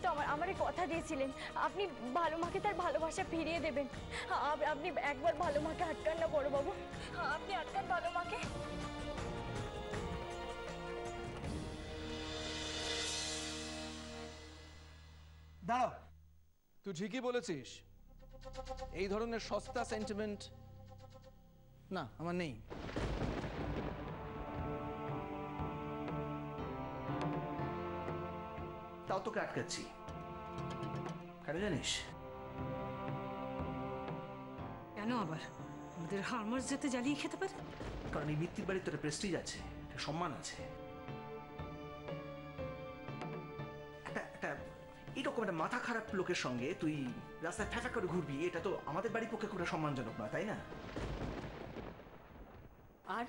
তো আমারে কথা দিয়েছিলেন আপনি ভালো মাকে তার ভালোবাসা ফিরিয়ে দেবেন। আপনি একবার ভালো মাকে আটকান না বড়বাবু, আপনি আটকান ভালো মাকে। দাঁড়াও, তুই ঠিকই বলেছিস, এই ধরনের সস্তা সেন্টিমেন্ট না আমার নেই। তাও তোকে আটকাচ্ছি কেন জানিস? কেন আবার? আমাদের হারমার্স যাতে জ্বালিয়ে খেতে পারে। কারণ এই মৃত্যুর বাড়ির তোর প্রেস্টিজ আছে, একটা সম্মান আছে, একটা এরকম একটা মাথা খারাপ লোকের সঙ্গে তুই রাস্তায় ফ্যাফা করে ঘুরবি, এটা তো আমাদের বাড়ির পক্ষে খুব সম্মানজনক নয়, তাই না? আর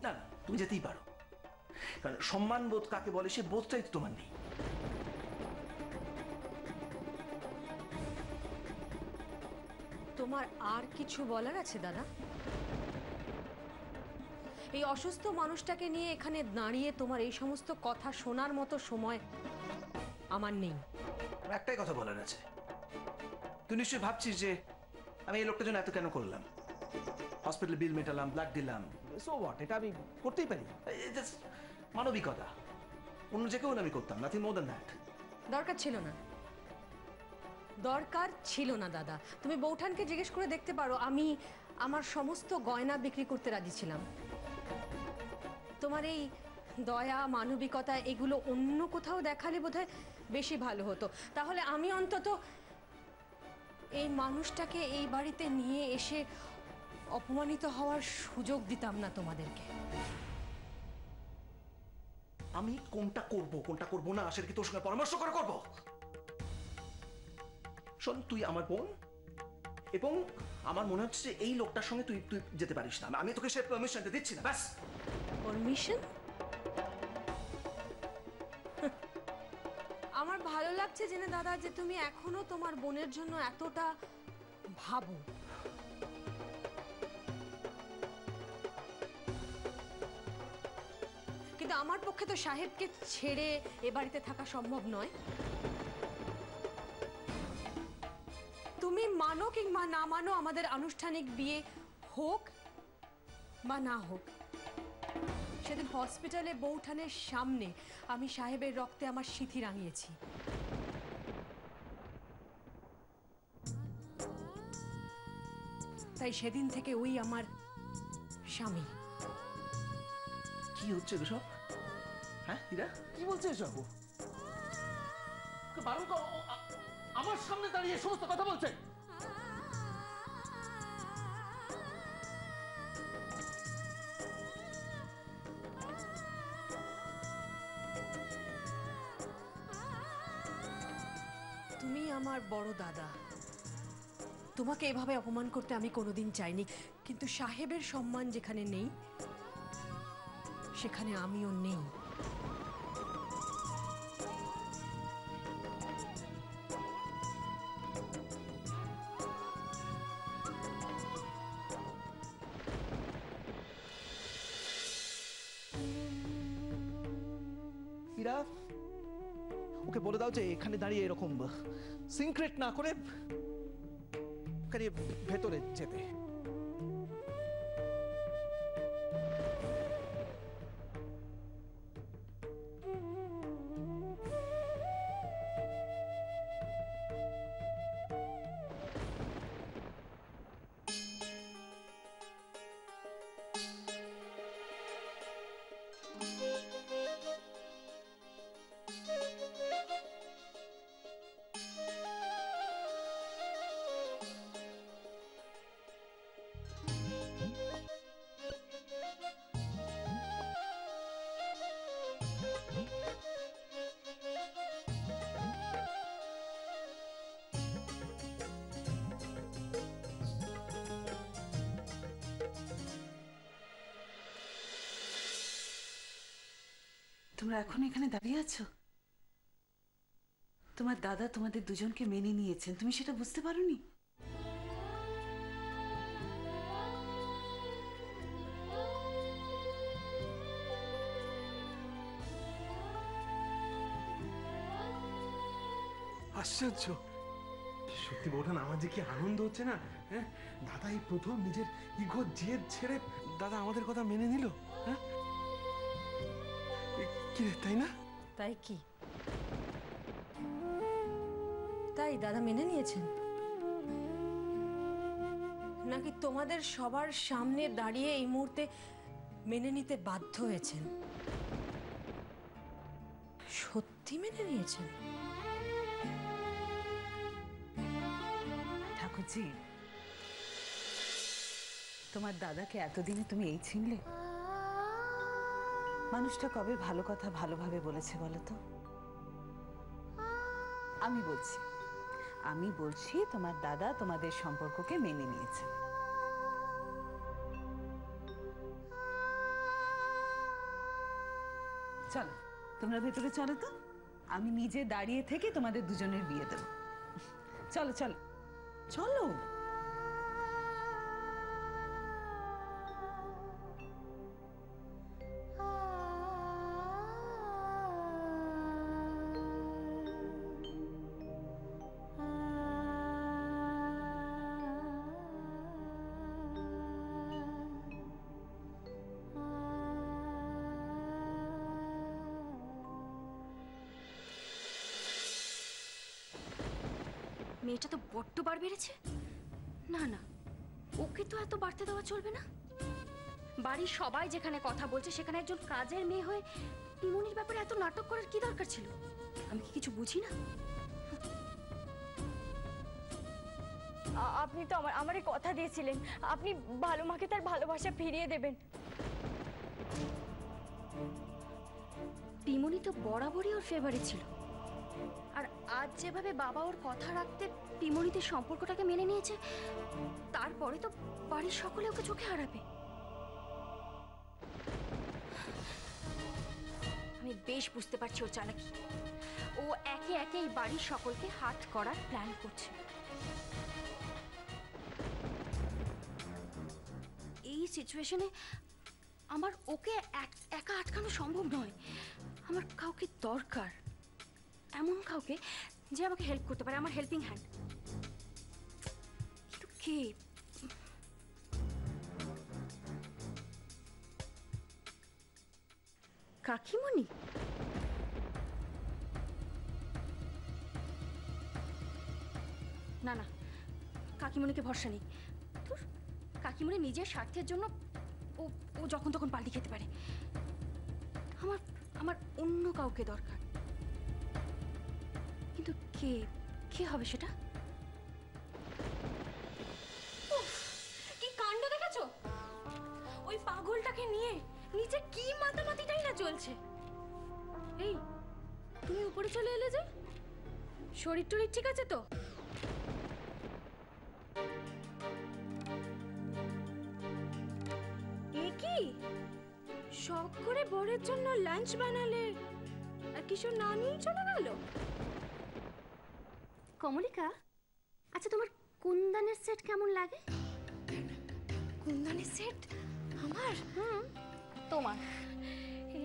না না, তুমি যেতেই পারো, কারণ সম্মান বোধ কাকে বলে সে বোধটাই তো তোমার নেই। তোমার আর কিছু বলার আছে দাদা? এই অসুস্থ মানুষটাকে নিয়ে এখানে দাঁড়িয়ে তোমার এই সমস্ত কথা শোনার মতো সময় আমার নেই। একটাই কথা বলার আছে, তুই নিশ্চয়ই ভাবছিস যে আমি এই লোকটার জন্য এত কেন করলাম, হসপিটাল বিল মেটালাম, ব্লাড দিলাম, সো হোয়াট, এটা আমি করতেই পারি, মানবিকতা, অন্য যে কেউ আমি করতাম, নাথিং মোর দ্যান দ্যাট। দরকার ছিল না, দরকার ছিল না দাদা। তুমি বৌঠানকে জিজ্ঞেস করে দেখতে পারো, আমি আমার সমস্ত গয়না বিক্রি করতে রাজি ছিলাম। তোমার এই দয়া মানবিকতা এগুলো অন্য কোথাও দেখালে বোধহয় বেশি ভালো হতো, তাহলে আমি অন্তত এই মানুষটাকে এই বাড়িতে নিয়ে এসে অপমানিত হওয়ার সুযোগ দিতাম না তোমাদেরকে। আমি কোনটা করব না সেটা কি তোর সঙ্গে পরামর্শ করে করব? শোন, তুই আমার বোন এবং আমার মনে হচ্ছে এই লোকটার সঙ্গে তুই তুই যেতে পারিস না, আমি তোকে সে পারমিশনটা দিচ্ছি না। ব্যাস। পারমিশন? আমার ভালো লাগছে জেনে দাদা যে তুমি এখনো তোমার বোনের জন্য এতটা ভাবো। কিন্তু আমার পক্ষে তো সাহেবকে ছেড়ে এ বাড়িতে থাকা সম্ভব নয়। তুমি মানো কিংবা না মানো আমাদের আনুষ্ঠানিক বিয়ে হোক বা না হোক, সেদিন হসপিটালে বৌঠানের সামনে আমি সাহেবের রক্তে আমার সিঁথি রাঙিয়েছি। তাই সেদিন থেকে ওই আমার স্বামী। কি হচ্ছে তো সব? হ্যাঁ হীরা, কি বলছে এসব? বারণ কর, আমার সামনে দাঁড়িয়ে সমস্ত কথা বলছে। তুমি আমার বড় দাদা, তোমাকে এভাবে অপমান করতে আমি কোনোদিন চাইনি, কিন্তু সাহেবের সম্মান যেখানে নেই সেখানে আমিও নেই। হীরা, ওকে বলে দাও যে এখানে দাঁড়িয়ে এরকম সিক্রেট না করে ভেতরে যেতে। তোমরা এখন এখানে দাঁড়িয়ে আছো? তোমার দাদা তোমাদের দুজনকে মেনে নিয়েছেন, তুমি সেটা বুঝতে পারোনি? আশ্চর্য, সত্যি বৌঠান আমার যে কি আনন্দ হচ্ছে না। হ্যাঁ, দাদা এই প্রথম নিজের ইগো জেদ ছেড়ে দাদা আমাদের কথা মেনে নিল। হ্যাঁ, কি রে, তাই না? তাই কি? তাই দাদা মেনে নিয়েছেন, নাকি তোমাদের সবার সামনে দাঁড়িয়ে এই মুহূর্তে মেনে নিতে বাধ্য হয়েছেন? সত্যি মেনে নিয়েছেন? ঠাকুরজি, তোমার দাদাকে এতদিনে তুমি এই চিনলে? মানুষটা কবে ভালো কথা ভালোভাবে বলেছে বলো তো? আমি বলছি তোমার দাদা তোমাদের সম্পর্ককে মেনে নিয়েছে। চলো তোমরা ভেতরে চলো তো, আমি নিজে দাঁড়িয়ে থেকে তোমাদের দুজনের বিয়ে দেবো। চলো চলো চলো। মেয়েটা তো বড্ড বার বেড়েছে। না না, ওকে তো এত বাড়তে দেওয়া চলবে না। বাড়ির সবাই যেখানে কথা বলছে সেখানে একজন কাজের মেয়ে হয়ে পিমনির ব্যাপারে এত নাটক করার কি দরকার ছিল? আমি কি কিছু বুঝি না? আপনি তো আমারে কথা দিয়েছিলেন আপনি ভালো মাকে তার ভালোবাসা ফিরিয়ে দেবেন। পিমনি তো বরাবরই ওর ফেভারিট ছিল, আর আজ যেভাবে বাবা ওর কথা রাখতে পিমনিদের সম্পর্কটাকে মেনে নিয়েছে, তারপরে তো বাড়ির সকলে ওকে চোখে হারাবে। আমি বেশ বুঝতে পারছি ওর চালাকি। ও একে একে এই বাড়ির সকলকে হাত করার প্ল্যান করছে। এই সিচুয়েশনে আমার ওকে একা আটকানো সম্ভব নয়। আমার কাউকে দরকার, এমন কাউকে যে আমাকে হেল্প করতে পারে, আমার হেল্পিং হ্যান্ড। কিন্তু কে? কাকিমণি? না না, কাকিমণিকে ভরসা নেই। তোর কাকিমণি নিজের স্বার্থের জন্য ও ও যখন তখন পাল্টি খেতে পারে। আমার আমার অন্য কাউকে দরকার। কিন্তু কে কে হবে সেটা? কি কাণ্ড দেখেছো? ওই পাগলটাকে নিয়ে নিচে কি মাতামাতিটাই না চলছে। এই, তুমি উপরে চলে এলে যে? শরীর টরীর ঠিক আছে তো? এ কি শখ করে বরের জন্য লাঞ্চ বানালে আর কিছু না নিয়ে চলে গেল? কমলিকা, আচ্ছা তোমার কুন্দানের সেট কেমন লাগে? কুন্দানের সেট আমার? তোমার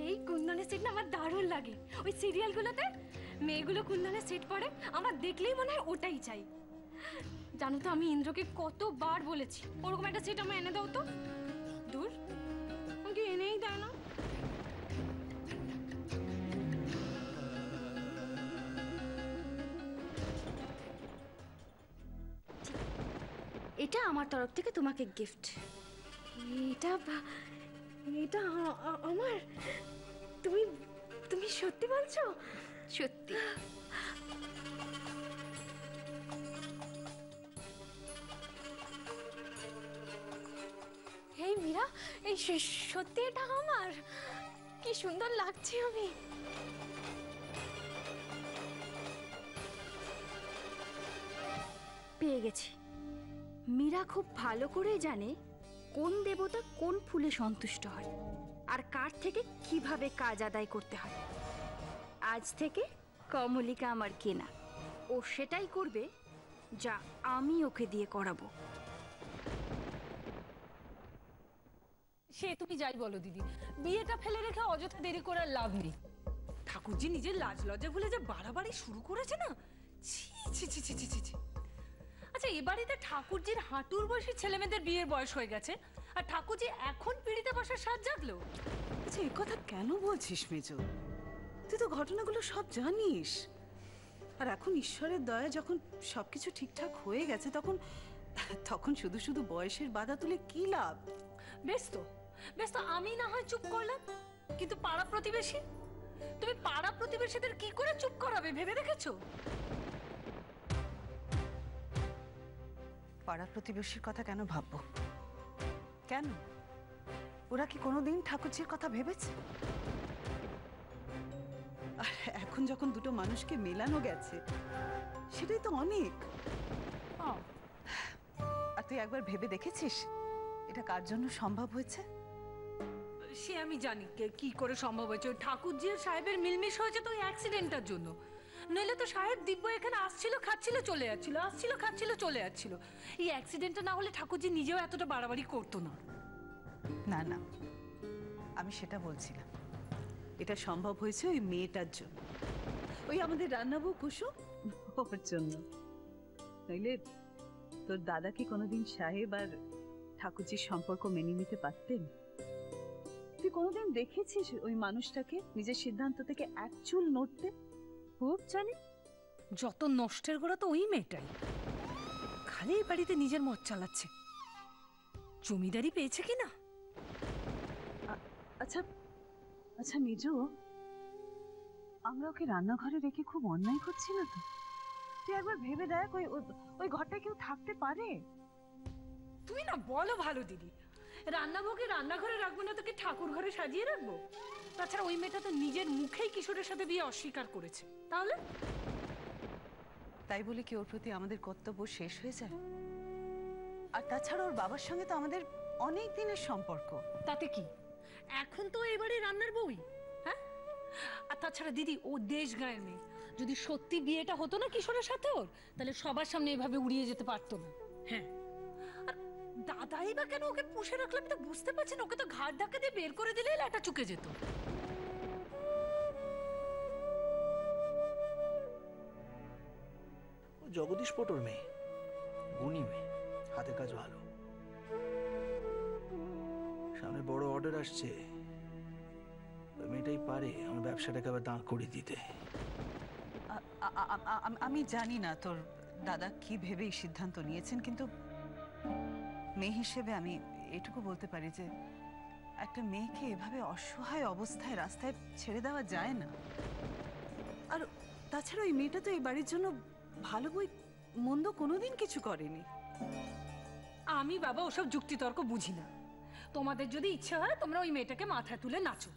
এই কুন্দানের সেট না আমার দারুণ লাগে। ওই সিরিয়ালগুলোতে মেয়েগুলো কুন্দানের সেট পরে, আমার দেখলেই মনে হয় ওটাই চাই। জানো তো, আমি ইন্দ্রকে কতবার বলেছি ওরকম একটা সেট আমার এনে দাও তো। দূর, আমাকে এনেই দেয় না। এটা আমার তরফ থেকে তোমাকে গিফট। এটা এটা আমার? তুমি তুমি সত্যি বলছো? সত্যি। এই মীরা, এই সত্যি এটা আমার? কি সুন্দর লাগছে আমি। পেয়ে গেছি। মীরা খুব ভালো করেই জানে কোন দেবতা কোন ফুলে সন্তুষ্ট হয় আর কার থেকে কিভাবে কাজ আদায় করতে হয়। আজ থেকে কমলিকা আমার কেনা। ও সেটাই করবে যা আমি ওকে দিয়ে করাবো। সে তুমি যাই বলো দিদি, বিয়েটা ফেলে রেখে অযথা দেরি করার লাভ নেই। ঠাকুরজি নিজের লাজ লজ্জা ভুলে যে বাড়াবাড়ি শুরু করেছে না, ছি ছি ছি ছি ছি ছি ছি। আচ্ছা, এ বাড়িতে ঠাকুরজির হাঁটুর বয়সী ছেলেমেয়েদের বিয়ের বয়স হয়ে গেছে, আর ঠাকুরজি এখন পিড়িতে বসার সাজ জাগলো? আচ্ছা, এই কথা কেন বলছিস মেজো? তুই তো ঘটনাগুলো সব জানিস। আর এখন ঈশ্বরের দয়া যখন সবকিছু ঠিকঠাক হয়ে গেছে, তখন তখন শুধু শুধু বয়সের বাধা তুলে কি লাভ? বেশ তো, বেশ তো, আমি না হয় চুপ করলাম, কিন্তু পাড়া প্রতিবেশী, তুমি পাড়া প্রতিবেশীদের কি করে চুপ করাবে ভেবে দেখেছো? পাড়া প্রতিবেশীর কথা কেন ভাববো? কেন? ওরা কি কোনোদিন ঠাকুরজির কথা ভেবেছে? আর এখন যখন দুটো মানুষকে মেলানো গেছে, সেটাই তো অনেক। আর তুই একবার ভেবে দেখেছিস এটা কার জন্য সম্ভব হয়েছে? সে আমি জানি কি করে সম্ভব হয়েছে। ওই ঠাকুরজি আর সাহেবের মিলমিশ হয়েছে তো ওই অ্যাক্সিডেন্টটার জন্য। নইলে তো সাহেব দিব্য এখানে আসছিল, খাচ্ছিল, চলে যাচ্ছিল, আসছিল, খাচ্ছিল, চলে যাচ্ছিল। এই অ্যাক্সিডেন্টটা না হলে ঠাকুরজি নিজেও এতটা বাড়াবাড়ি করতো না। না না, আমি সেটা বলছিলাম। এটা সম্ভব হয়েছে ওই মেয়েটার জন্য, ওই আমাদের রান্নাবউ কুসুম, ওর জন্য। নইলে তোর দাদা কি কোনোদিন সাহেব আর ঠাকুরজির সম্পর্ক মেনে নিতে পারতেন? তুই কোনোদিন দেখেছিস ওই মানুষটাকে নিজের সিদ্ধান্ত থেকে এক চুল নড়তে? খুব জানি, যত নষ্টের গোড়া তো ওই মেয়েটাই। খালি এই বাড়িতে নিজের মত চালাচ্ছে। জমিদারি পেয়েছে কিনা? আচ্ছা আচ্ছা মেজো, আমরা ওকে রান্নাঘরে রেখে খুব অন্যায় করছি না তো? তুই একবার ভেবে দেখ, ওই ঘরটা কেউ থাকতে পারে? তুমি না বলো ভালো দিদি, রান্নাবউকে রান্নাঘরে রাখবো না তোকে ঠাকুর ঘরে সাজিয়ে রাখবো? তাছাড়া ওই মেয়েটা তো নিজের মুখেই কিশোরের সাথে বিয়ে অস্বীকার করেছে। তাহলে তাই বলে কি ওর প্রতি আমাদের কর্তব্য শেষ হয়ে যায়? আর তাছাড়া ওর বাবার সঙ্গে তো আমাদের অনেক দিনের সম্পর্ক। তাতে কি, এখন তো এবারে রান্নার বউই। হ্যাঁ, আর তাছাড়া দিদি ও দেশ গায়ের মেয়ে। যদি সত্যি বিয়েটা হতো না কিশোরের সাথে ওর, তাহলে সবার সামনে এভাবে উড়িয়ে যেতে পারতো না। হ্যাঁ, আর দাদাই বা কেন ওকে পুষে রাখলে আমি তো বুঝতে পারছি না। ওকে তো ঘাট ধাক্কা দিয়ে বের করে দিলেই লাটা চুকে যেত। জগদীশ পটোর মেয়ে, গুণী মেয়ে, হাতের কাজ ভালো। সামনে বড় অর্ডার আসছে, ওই মেয়েটাই পারে আমার ব্যবসাটাকে আবার দাঁড় করিয়ে দিতে। আমি জানি না তোর দাদা কি ভেবে এই সিদ্ধান্ত নিয়েছেন, কিন্তু মেয়ে হিসেবে আমি এটুকু বলতে পারি যে একটা মেয়েকে এভাবে অসহায় অবস্থায় রাস্তায় ছেড়ে দেওয়া যায় না। আর তাছাড়া ওই মেয়েটা তো এই বাড়ির জন্য ভালো বই মন্দ কোনোদিন কিছু করেনি। আমি বাবা ওসব যুক্তিতর্ক বুঝি না। তোমাদের যদি ইচ্ছে হয় তোমরা ওই মেয়েটাকে মাথায় তুলে নাচো,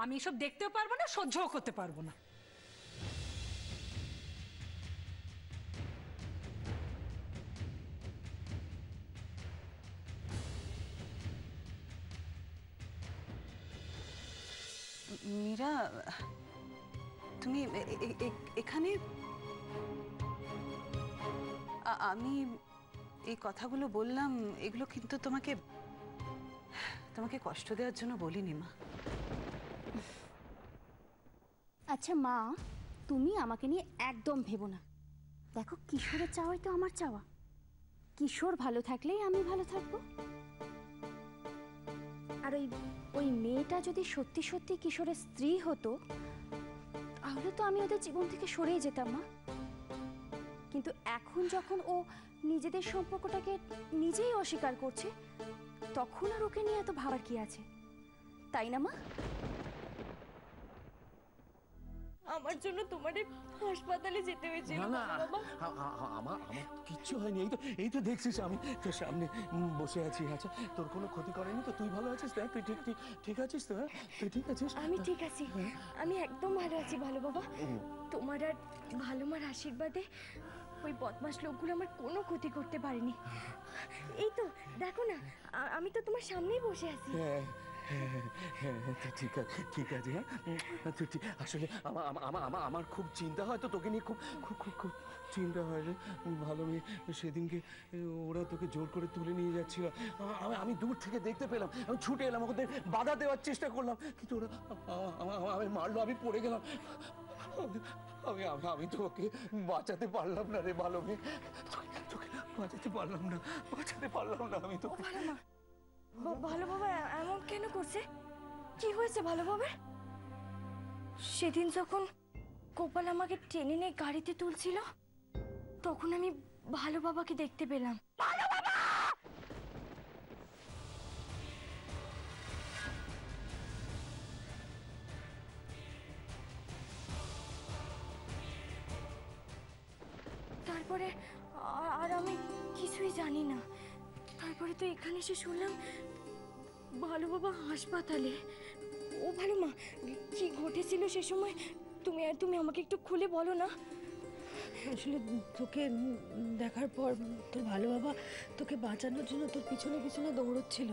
আমি এসব দেখতেও পারবো না, সহ্যও করতে পারবো না। মীরা, তুমি এখানে? আমি এই কথাগুলো বললাম, এগুলো কিন্তু তোমাকে কষ্ট দেওয়ার জন্য বলিনি মা। আচ্ছা মা, তুমি আমাকে নিয়ে একদম ভেবো না। দেখো, কিশোরের চাওয়াই তো আমার চাওয়া। কিশোর ভালো থাকলেই আমি ভালো থাকবো। আর ওই মেয়েটা যদি সত্যি সত্যি কিশোরের স্ত্রী হতো, তাহলে তো আমি ওদের জীবন থেকে সরেই যেতাম মা। কিন্তু এখন যখন ও নিজেদের সম্পর্কটাকে নিজেই অস্বীকার করছে, তখন আর ওকে নিয়ে এত ভাবার কি আছে, তাই না মা? আমার জন্য তোমাদের হাসপাতালে যেতে হয়েছে। না না, আমার কিচ্ছু হয়নি। এই তো দেখছিস আমি তোর সামনে বসে আছি। আচ্ছা, তোর কোনো ক্ষতি করেনি তো? তুই ভালো আছিস? তুই ঠিক আছিস তো? তুই ঠিক আছিস? আমি ঠিক আছি, আমি একদম ভালো আছি ভালো বাবা। তোমার আর ভালো মার আশীর্বাদে ওই বদমাশ লোকগুলো আমার কোনো ক্ষতি করতে পারেনি। এই তো দেখো না, আমি তো তোমার সামনেই বসে আছি। ঠিক আছে, ঠিক আছে। হ্যাঁ, তুই ঠিক। আসলে আমার খুব চিন্তা হয় তো, তোকে নিয়ে খুব খুব খুব খুব চিন্তা হয় রে। ভালো মেয়ে, সেদিনকে ওরা তোকে জোর করে তুলে নিয়ে যাচ্ছিল। আমি দূর থেকে দেখতে পেলাম, আমি ছুটে এলাম, ওদের বাধা দেওয়ার চেষ্টা করলাম, কিন্তু ওরা আমি মারলো, আমি পড়ে গেলাম। আমি আমি আমি তোকে বাঁচাতে পারলাম না রে ভালো মেয়ে, তোকে বাঁচাতে পারলাম না, আমি তো। ভালো মা, ভালো বাবা এমন কেন করছে? কি হয়েছে ভালো বাবা? সেদিন যখন গোপাল আমাকে টেনে নিয়ে গাড়িতে তুলছিল, তখন আমি ভালো বাবাকে দেখতে পেলাম। ভালো বাবা! তারপরে আর আমি কিছুই জানি না। তারপরে তো এখানে এসে শুনলাম ভালো বাবা হাসপাতালে। ও ভালো মা, কি ঘটেছিল সে সময় তুমি আমাকে একটু খুলে বলো না। আসলে তোকে দেখার পর তোর ভালো বাবা তোকে বাঁচানোর জন্য তোর পিছনে পিছনে দৌড়চ্ছিল।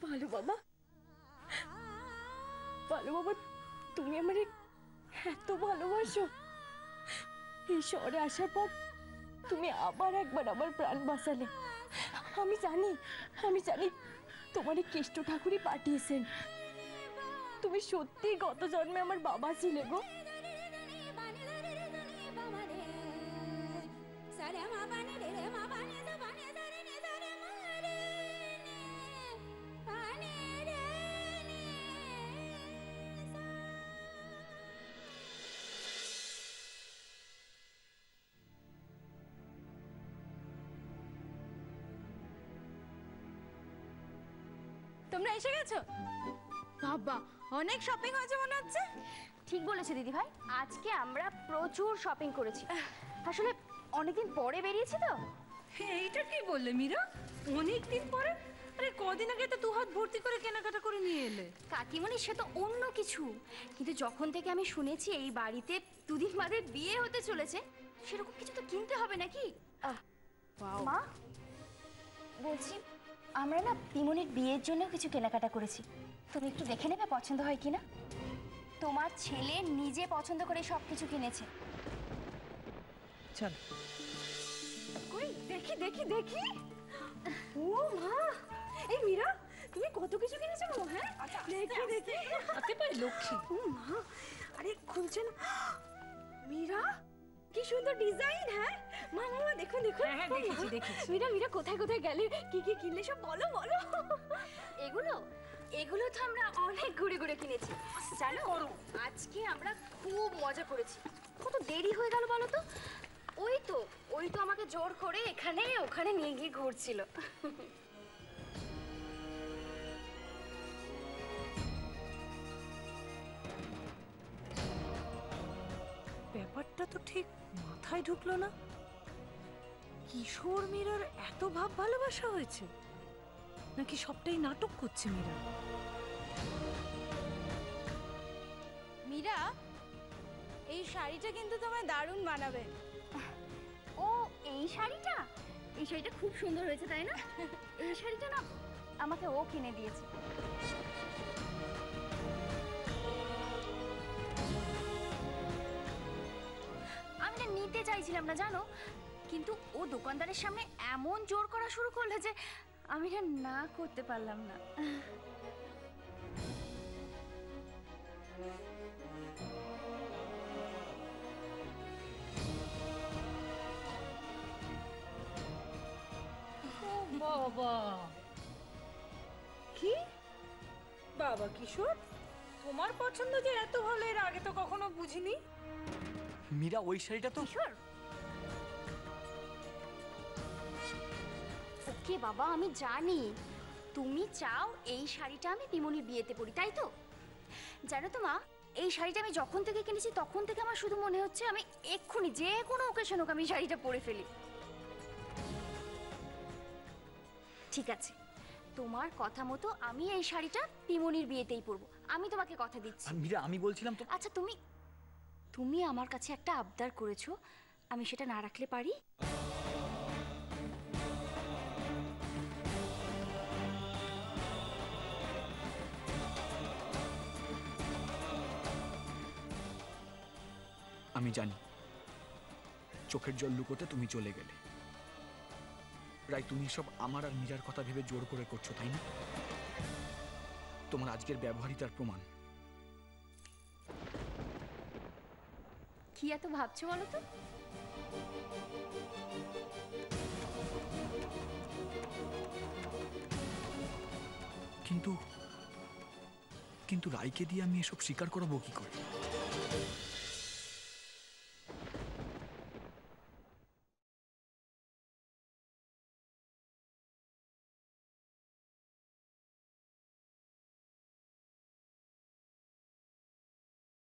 ভালো বাবা, ভালো বাবা, তুমি আমারে এত ভালোবাসো। এই শহরে আসার পর তুমি আবার একবার আমার প্রাণ বাঁচালে। আমি জানি তোমার এই কেষ্ট ঠাকুরই পাঠিয়েছেন। তুমি সত্যি গত জন্মে আমার বাবা ছিলে গো। তোমরা এসে গেছো? বাবা, অনেক শপিং হয়েছে মনে হচ্ছে। ঠিক বলেছে দিদি ভাই, আজকে আমরা প্রচুর শপিং করেছি। আসলে অনেকদিন পরে বেরিয়েছি তো। এইটা কি বললে মীরা? অনেকদিন পরে? আরে কদিন আগে তো 2 হাত ভর্তি করে কেনাকাটা করে নিয়ে এলে। কাকিমণি সে তো অন্য কিছু, কিন্তু যখন থেকে আমি শুনেছি এই বাড়িতে 2 দিন বাদে বিয়ে হতে চলেছে, সেরকম কিছু তো কিনতে হবে নাকি? মা বলছি, আমরা না পিমনির বিয়ের জন্য কিছু কেনাকাটা করেছি। তুমি একটু দেখে নেবে পছন্দ হয় কিনা। তোমার ছেলে নিজে পছন্দ করে সব কিছু কিনেছে। চল কই দেখি দেখি দেখি। ও মা, এই মীরা, তুমি কত কিছু কিনেছো গো? হ্যাঁ দেখি দেখি। হাতে পায়ে লক্ষ্মী। ও মা, আরে খুলছে না। মীরা, কি সুন্দর ডিজাইন। হ্যাঁ মা, মা দেখো দেখো। হ্যাঁ দেখেছি। মীরা মীরা, কোথায় কোথায় গেলে, কি কি কিনলে সব বলো বলো। এগুলো তো আমরা অনেক ঘুরে ঘুরে কিনেছি। জানো, আজকে আমরা খুব মজা করেছি। কত দেরি হয়ে গেল বলো তো? ওই তো আমাকে জোর করে এখানে ওখানে নিয়ে গিয়ে ঘুরছিল। ব্যাপারটা তো ঠিক মাথায় ঢুকলো না। কিশোর মীরার এত ভাব ভালোবাসা হয়েছে, নাকি সবটাই নাটক করছে মীরা? মীরা, এই শাড়িটা কিন্তু তোমায় দারুণ মানাবে। ও এই শাড়িটা খুব সুন্দর হয়েছে, তাই না? এই শাড়িটা না আমাকে ও কিনে দিয়েছে। আমি না নিতে চাইছিলাম না জানো, কিন্তু ও দোকানদারের সামনে এমন জোর করা শুরু করলে যে আমি না করতে পারলাম না। বাবা, কি বাবা কিশোর, তোমার পছন্দ যে এত ভালো এর আগে তো কখনো বুঝিনি। মীরা, ওই শাড়িটা তো কিশোর, ওকে বাবা, আমি জানি তুমি চাও এই শাড়িটা আমি পিমনির বিয়েতে পরি, তাই তো? জানো তো মা, এই শাড়িটা আমি যখন থেকে কিনেছি তখন থেকে আমার শুধু মনে হচ্ছে আমি এক্ষুনি যে কোনো ওকেশন হোক আমি শাড়িটা পরে ফেলি। ঠিক আছে, তোমার কথা মতো আমি এই শাড়িটা পিমনির বিয়েতেই পরবো, আমি তোমাকে কথা দিচ্ছি। মীরা, আমি বলছিলাম তো। আচ্ছা, তুমি আমার কাছে একটা আবদার করেছো, আমি সেটা না রাখলে পারি? আমি জানি চোখের জল লুকোতে তুমি চলে গেলে। রাই, তুমি সব আমার আর মীরার কথা ভেবে জোর করে করছো, তাই না? তোমার আজকের ব্যবহারই তার প্রমাণ। কি এত ভাবছো বলো তো? কিন্তু কিন্তু রাইকে দিয়ে আমি এসব স্বীকার করাবো কি করে?